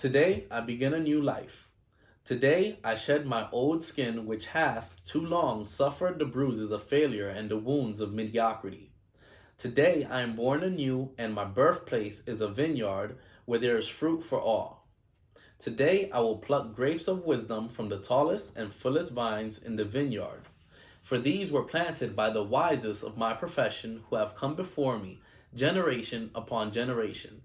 Today I begin a new life. Today I shed my old skin which hath too long suffered the bruises of failure and the wounds of mediocrity. Today I am born anew, and my birthplace is a vineyard where there is fruit for all. Today I will pluck grapes of wisdom from the tallest and fullest vines in the vineyard. For these were planted by the wisest of my profession who have come before me, generation upon generation.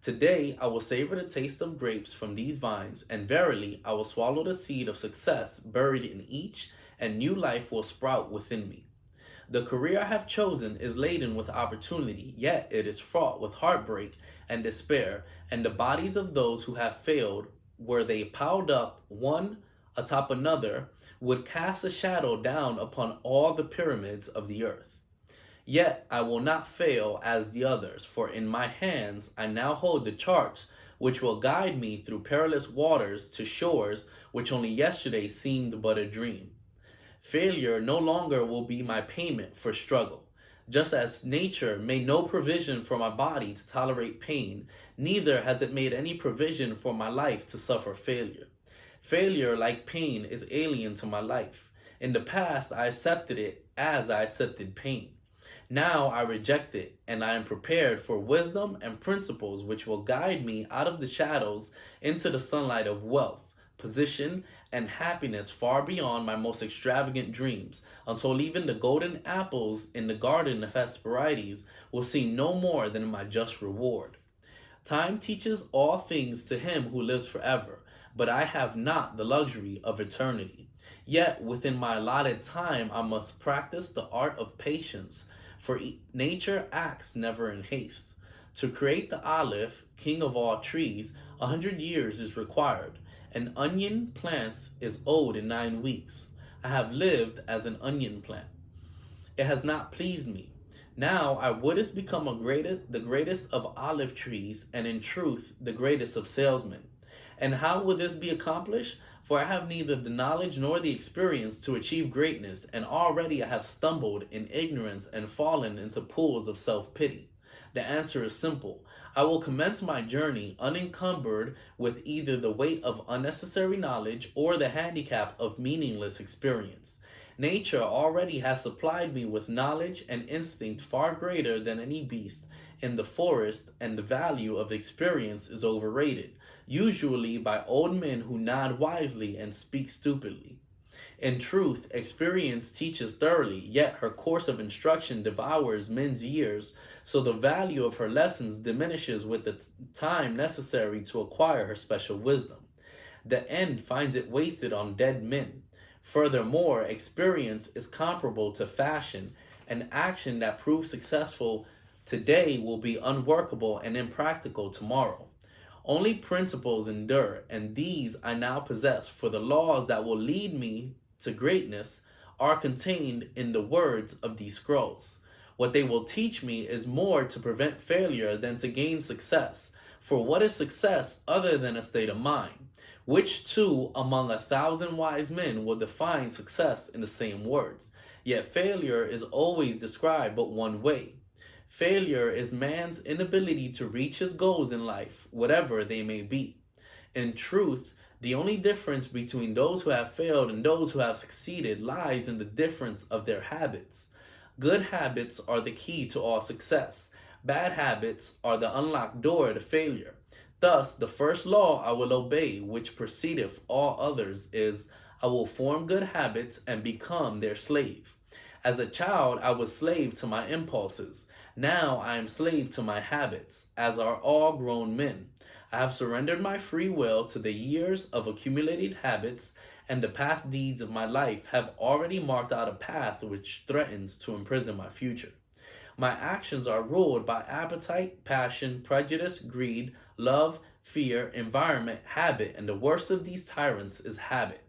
Today I will savor the taste of grapes from these vines, and verily I will swallow the seed of success buried in each, and new life will sprout within me. The career I have chosen is laden with opportunity, yet it is fraught with heartbreak and despair, and the bodies of those who have failed, were they piled up one atop another, would cast a shadow down upon all the pyramids of the earth. Yet I will not fail as the others, for in my hands I now hold the charts which will guide me through perilous waters to shores which only yesterday seemed but a dream. Failure no longer will be my payment for struggle. Just as nature made no provision for my body to tolerate pain, neither has it made any provision for my life to suffer failure. Failure, like pain, is alien to my life. In the past, I accepted it as I accepted pain. Now I reject it, and I am prepared for wisdom and principles which will guide me out of the shadows into the sunlight of wealth, position, and happiness far beyond my most extravagant dreams, until even the golden apples in the garden of Hesperides will seem no more than my just reward. Time teaches all things to him who lives forever, but I have not the luxury of eternity. Yet within my allotted time I must practice the art of patience, for nature acts never in haste. To create the olive, king of all trees, 100 years is required. An onion plant is old in 9 weeks. I have lived as an onion plant. It has not pleased me. Now I wouldst become the greatest of olive trees, and in truth the greatest of salesmen. And how will this be accomplished? For I have neither the knowledge nor the experience to achieve greatness, and already I have stumbled in ignorance and fallen into pools of self-pity. The answer is simple. I will commence my journey unencumbered with either the weight of unnecessary knowledge or the handicap of meaningless experience. Nature already has supplied me with knowledge and instinct far greater than any beast in the forest, and the value of experience is overrated, usually by old men who nod wisely and speak stupidly. In truth, experience teaches thoroughly, yet her course of instruction devours men's years, so the value of her lessons diminishes with the time necessary to acquire her special wisdom. The end finds it wasted on dead men. Furthermore, experience is comparable to fashion. An action that proves successful today will be unworkable and impractical tomorrow. Only principles endure, and these I now possess, for the laws that will lead me to greatness are contained in the words of these scrolls. What they will teach me is more to prevent failure than to gain success. For what is success other than a state of mind? Which two among 1,000 wise men will define success in the same words? Yet failure is always described but one way. Failure is man's inability to reach his goals in life, whatever they may be. In truth, the only difference between those who have failed and those who have succeeded lies in the difference of their habits. Good habits are the key to all success. Bad habits are the unlocked door to failure. Thus, the first law I will obey, which precedeth all others, is, I will form good habits and become their slave. As a child, I was slave to my impulses. Now I am slave to my habits, as are all grown men. I have surrendered my free will to the years of accumulated habits, and the past deeds of my life have already marked out a path which threatens to imprison my future. My actions are ruled by appetite, passion, prejudice, greed, love, fear, environment, habit, and the worst of these tyrants is habit.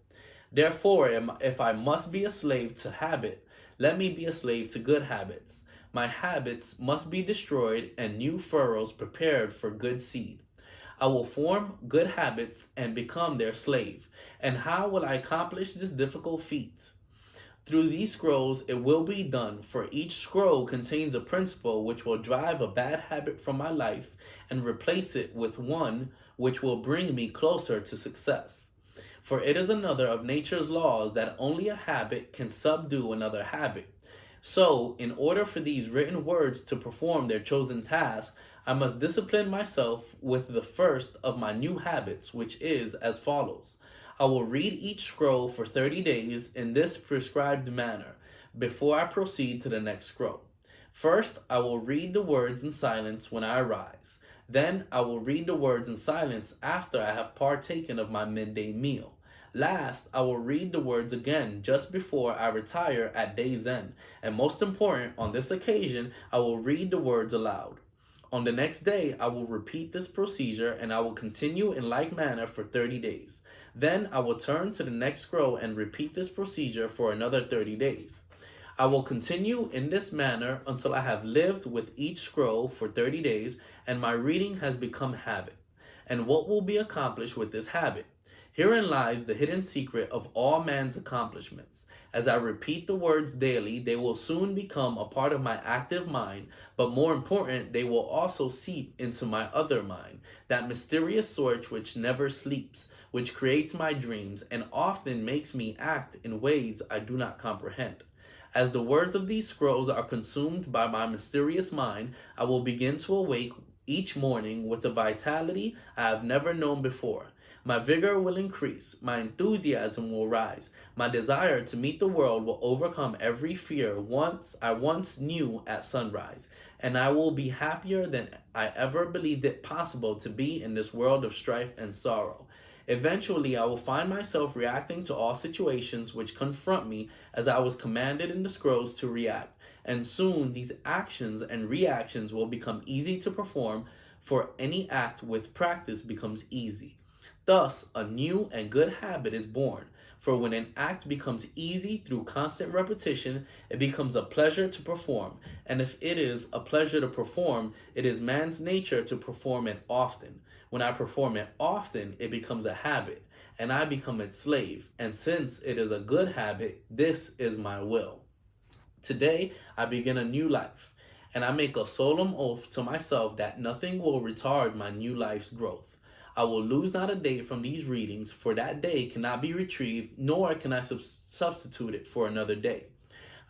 Therefore, if I must be a slave to habit, let me be a slave to good habits. My habits must be destroyed and new furrows prepared for good seed. I will form good habits and become their slave. And how will I accomplish this difficult feat? Through these scrolls it will be done, for each scroll contains a principle which will drive a bad habit from my life and replace it with one which will bring me closer to success. For it is another of nature's laws that only a habit can subdue another habit. So, in order for these written words to perform their chosen task, I must discipline myself with the first of my new habits, which is as follows. I will read each scroll for 30 days in this prescribed manner before I proceed to the next scroll. First, I will read the words in silence when I arise. Then, I will read the words in silence after I have partaken of my midday meal. Last, I will read the words again just before I retire at day's end. And most important, on this occasion, I will read the words aloud. On the next day, I will repeat this procedure and I will continue in like manner for 30 days. Then I will turn to the next scroll and repeat this procedure for another 30 days. I will continue in this manner until I have lived with each scroll for 30 days and my reading has become habit. And what will be accomplished with this habit? Herein lies the hidden secret of all man's accomplishments. As I repeat the words daily, they will soon become a part of my active mind, but more important, they will also seep into my other mind, that mysterious source which never sleeps, which creates my dreams and often makes me act in ways I do not comprehend. As the words of these scrolls are consumed by my mysterious mind, I will begin to awake each morning with a vitality I have never known before. My vigor will increase, my enthusiasm will rise, my desire to meet the world will overcome every fear I once knew at sunrise, and I will be happier than I ever believed it possible to be in this world of strife and sorrow. Eventually, I will find myself reacting to all situations which confront me as I was commanded in the scrolls to react, and soon these actions and reactions will become easy to perform, for any act with practice becomes easy. Thus, a new and good habit is born. For when an act becomes easy through constant repetition, it becomes a pleasure to perform. And if it is a pleasure to perform, it is man's nature to perform it often. When I perform it often, it becomes a habit, and I become its slave. And since it is a good habit, this is my will. Today, I begin a new life, and I make a solemn oath to myself that nothing will retard my new life's growth. I will lose not a day from these readings, for that day cannot be retrieved, nor can I substitute it for another day.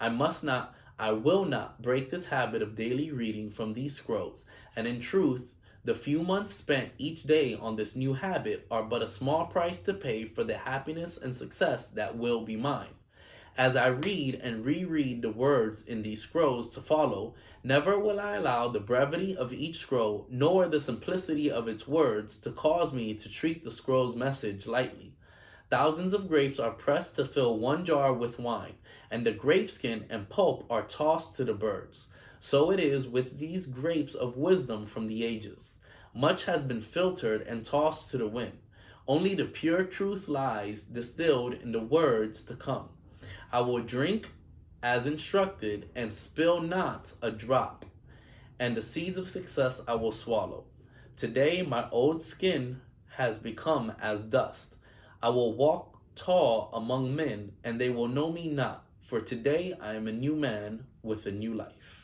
I will not break this habit of daily reading from these scrolls, and in truth, the few months spent each day on this new habit are but a small price to pay for the happiness and success that will be mine. As I read and reread the words in these scrolls to follow, never will I allow the brevity of each scroll, nor the simplicity of its words, to cause me to treat the scroll's message lightly. Thousands of grapes are pressed to fill one jar with wine, and the grape skin and pulp are tossed to the birds. So it is with these grapes of wisdom from the ages. Much has been filtered and tossed to the wind. Only the pure truth lies distilled in the words to come. I will drink as instructed and spill not a drop, and the seeds of success I will swallow. Today my old skin has become as dust. I will walk tall among men, and they will know me not, for today I am a new man with a new life.